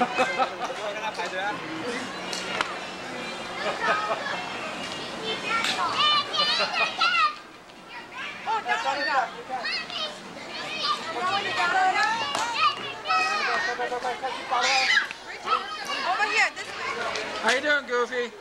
Over here, this way. How you doing, Goofy?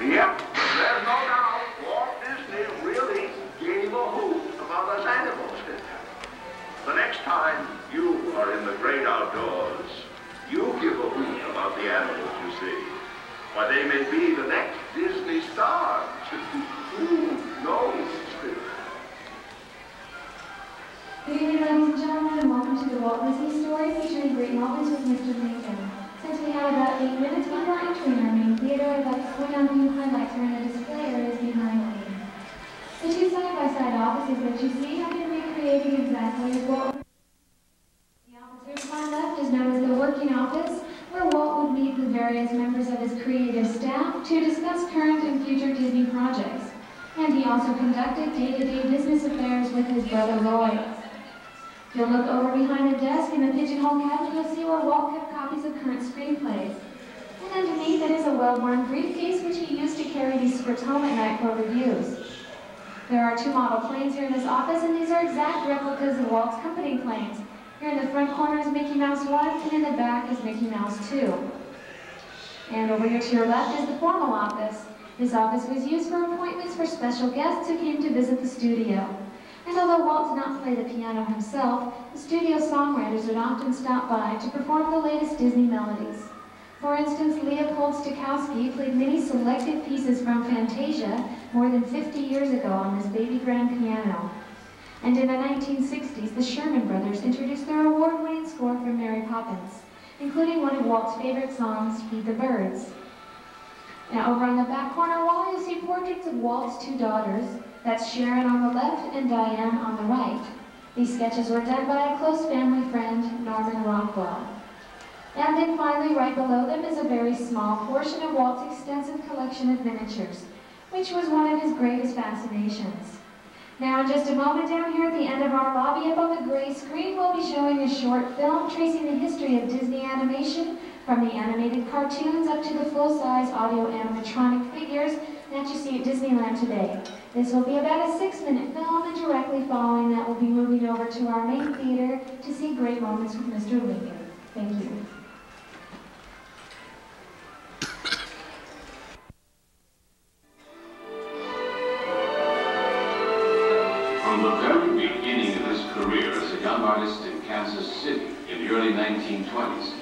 Yep, there's no doubt Walt Disney really gave a hoot about us animals. The next time you are in the great outdoors, you give a hoot about the animals you see. Why, they may be the next Disney stars. Who knows? Good evening, ladies and gentlemen, and welcome to the Walt Disney Story featuring great moments with Mr. Lincoln. Since we have about 8 minutes before entering our main theater, I'd like to point out a few highlights are in the display areas behind me. The two side-by-side offices that you see have been recreated exactly as Walt. The office here to my left is known as the working office, where Walt would meet with various members of his creative staff to discuss current and future Disney projects. And he also conducted day-to-day business affairs with his brother Roy. If you'll look over behind the desk in the pigeonhole cabinet, you'll see where Walt kept copies of current screenplays. And underneath it is a well-worn briefcase which he used to carry these scripts home at night for reviews. There are 2 model planes here in this office, and these are exact replicas of Walt's company planes. Here in the front corner is Mickey Mouse 1, and in the back is Mickey Mouse 2. And over here to your left is the formal office. This office was used for appointments for special guests who came to visit the studio. And although Walt did not play the piano himself, the studio songwriters would often stop by to perform the latest Disney melodies. For instance, Leopold Stokowski played many selected pieces from Fantasia more than 50 years ago on this baby grand piano. And in the 1960s, the Sherman Brothers introduced their award-winning score for Mary Poppins, including one of Walt's favorite songs, Feed the Birds. Now over on the back corner wall, you'll see portraits of Walt's 2 daughters. That's Sharon on the left and Diane on the right. These sketches were done by a close family friend, Norman Rockwell. And then finally, right below them is a very small portion of Walt's extensive collection of miniatures, which was one of his greatest fascinations. Now in just a moment down here at the end of our lobby, up on the gray screen, we'll be showing a short film tracing the history of Disney animation from the animated cartoons up to the full-size audio animatronic figures that you see at Disneyland today. This will be about a 6-minute film, and directly following that we'll be moving over to our main theater to see great moments with Mr. Lincoln. Thank you. From the very beginning of his career as a young artist in Kansas City in the early 1920s,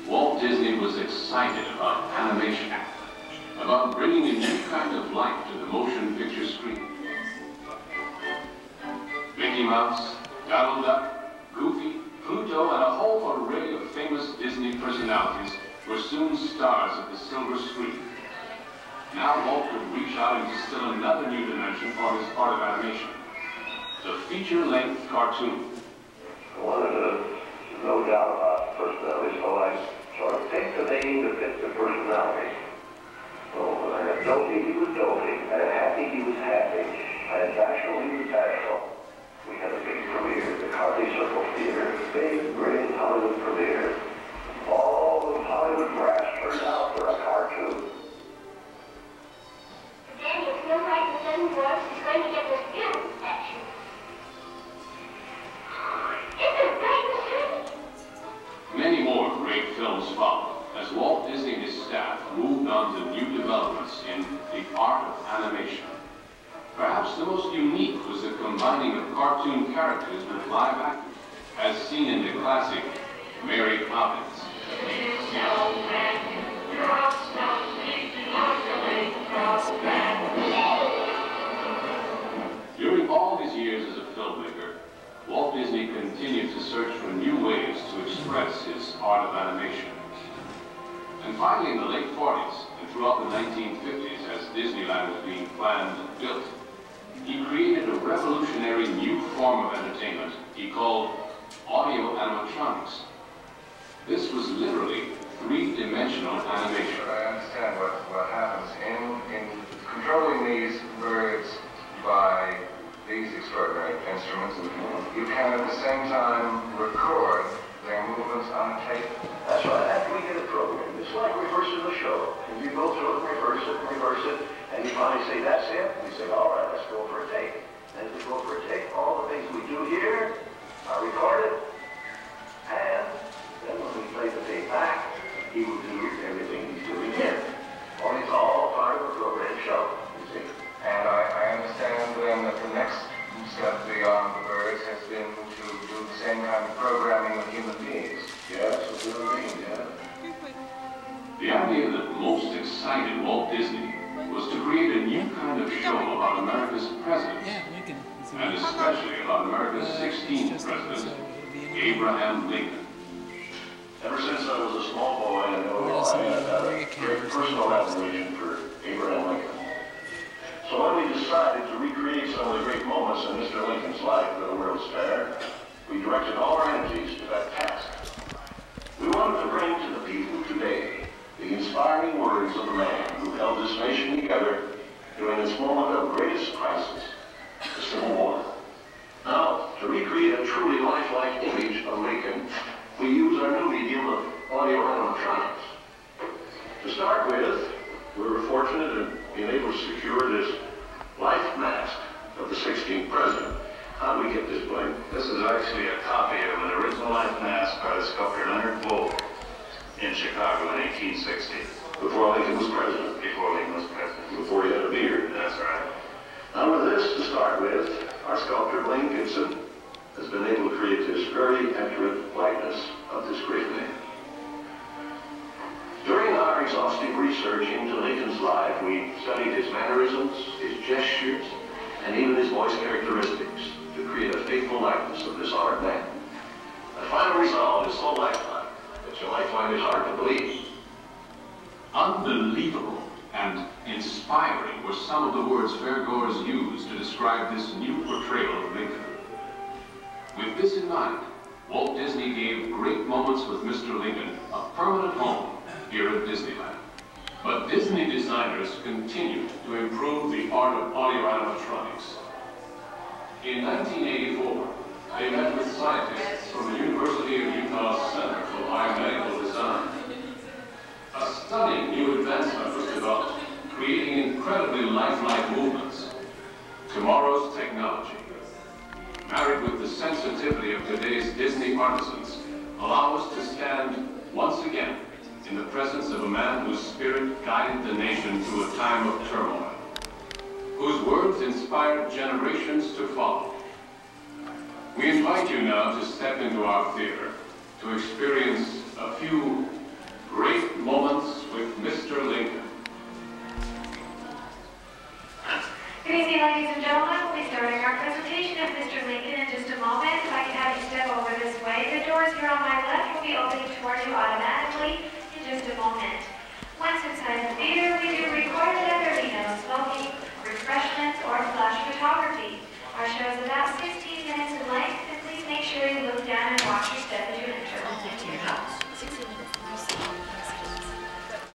Walt Disney was excited about animation, about bringing a new kind of life to the motion picture screen. Mickey Mouse, Donald Duck, Goofy, Pluto, and a whole array of famous Disney personalities were soon stars of the silver screen. Now Walt could reach out and distill another new dimension for his part of animation, the feature-length cartoon. Well, there's no doubt about personality, so I sort of picked the name that fits the personality. So I had Dopey, he was Dopey. I had Happy, he was happy. I had Bashful, he was bashful. We had a big premiere at the Carly Circle Theater, big, great Hollywood premiere. All of Hollywood brass turned out for a cartoon. Danny, it's no right the Seven Dwarfs is going to get this beautiful statue. Isn't that the city? Many more great films followed as Walt Disney and his staff moved on to new developments in the art of animation. Perhaps the most unique was the combining of cartoon characters with live actors, as seen in the classic Mary Poppins. During all his years as a filmmaker, Walt Disney continued to search for new ways to express his art of animation. And finally, in the late 40s and throughout the 1950s, as Disneyland was being planned and built, he created a revolutionary new form of entertainment he called audio animatronics. This was literally three-dimensional animation. But I understand what happens in controlling these birds by these extraordinary instruments. You can at the same time record their movements on tape. That's right. After we get it programmed, it's like rehearsing the show. And you go through it and reverse it, and you finally say, that's it. We say, all right, let's go for a take. And as we go for a take, all the things we do here are recorded, and then when we play the tape back, he will do everything he's doing here. Only it's all part of a programmed show, you see. And I understand then that the next step beyond the birds has been to do the same kind of programming with human beings. Yes, with human beings, yeah. The idea that most excited Walt Disney was to create a new kind of show about America's presidents, and especially about America's 16th president, Abraham Lincoln. Ever since I was a small boy, I know I had a great personal admiration for Abraham Lincoln. So when we decided to recreate some of the great moments in Mr. Lincoln's life for the World's Fair, we directed all our energies to that task. We wanted to bring to the people today the inspiring words of the man who held this nation together during its moment of greatest crisis, the Civil War. Now, to recreate a truly lifelike image of Lincoln, we use our new medium of audio animatronics. To start with, we were fortunate in being able to secure this life mask of the 16th president. How did we get this, Blaine? This is actually a copy of an original life mask by the sculptor Leonard Bolt in Chicago in 1860. Before Lincoln was president. Before Lincoln was president. Before he had a beard. That's right. Now with this to start with, our sculptor Blaine Gibson has been able to create this very accurate likeness of this great man. During our exhaustive research into Lincoln's life, we studied his mannerisms, his gestures, and even his voice characteristics to create a faithful likeness of this honored man. The final result is so lifelike that you might find it hard to believe. Unbelievable and inspiring were some of the words fairgoers used to describe this new portrayal of Lincoln. With this in mind, Walt Disney gave great moments with Mr. Lincoln a permanent home here at Disneyland. But Disney designers continued to improve the art of audio animatronics. In 1984, they met with scientists from the University of Utah Center for Biomedical Design. A stunning new advancement was developed, creating incredibly lifelike movements. Tomorrow's technology, married with the sensitivity of today's Disney artisans, allow us to stand once again in the presence of a man whose spirit guided the nation through a time of turmoil, whose words inspired generations to follow. We invite you now to step into our theater to experience a few great moments with Mr. Lincoln. Good evening, ladies and gentlemen. We'll be starting our presentation of Mr. Lincoln in just a moment. If I can have you step over this way. The doors here on my left will be opening toward you automatically in just a moment. Once inside the theater, we do record that there be no smoking, refreshments, or flash photography. Our show is about 16 minutes in length, and please make sure you look down and watch your step